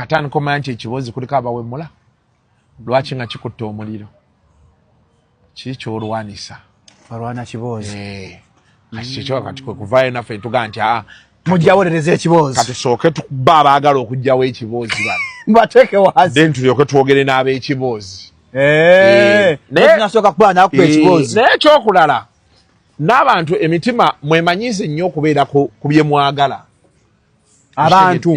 Atandika manchi ekiboozi kuliko abawemula lwaki nga kikutte omuliro kiki olwanisa alwana kiboozi kikyo kati kuvaayo naffe tuga nti mujja aworereza ekiboozi katusooke tukuba abaagala okujjawo ekiboozi bano mbateeke wazi then tulyoke twogere n'ab'ekiboozi nasooka kuba nakuba ekiboozi naye ekyokulala n'abantu emitima mwemanyize nnyo okubeera ku bye mwagala abantu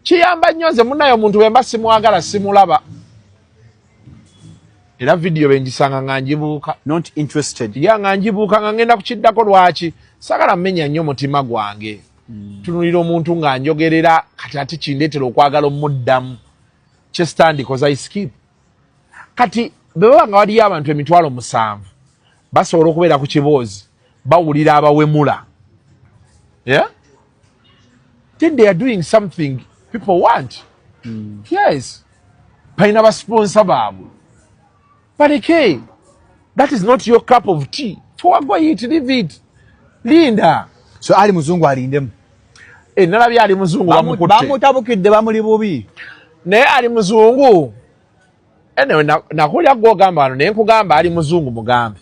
kiyamba nnyo nze munnayo omuntu bwe mba simwagala simulaba era vidiyo benjisanga nga njibuuka not interested nga njibuuka nga ngenda kukiddako lwaki sagala mmenya nnyo mutima gwange tunulira omuntu nga njogerera kati ate kindeetera okwagala omuddamu kyestandikoza iskip kati bwe baba nga waliyo abantu 7,000 basobola okubeera ku kiboozi bawulira abawemula then they are doing something people want yes balina basponsa baabwe baleke that is not your cup of tea forgo it leave it linda so ali muzungu alindemu nalabye ali muzungu bamutabukidde bamuli bubi naye ali muzungu nakulya gwogamba wano naye nkugamba ali muzungu mugambe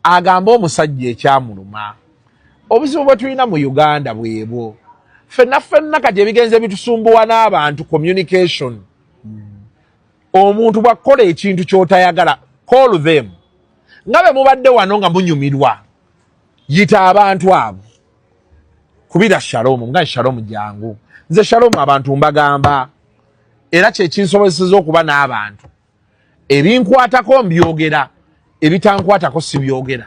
agamba omusajja ekyamuluma obuzibu bwe tulina mu Uganda bwebwo ffenna kati ebigenze bitusumbuwa n'abantu communication omuntu bw'akola ekintu ky'otayagala call them nga bwe mubadde wano nga munyumirwa yita abantu abo kubira Shalom nga Shalom jangu nze Shalom abantu mbagamba era kye kinsobozeseza okuba n'abantu ebinkwatako mbyogera ebitankwatako sibyogera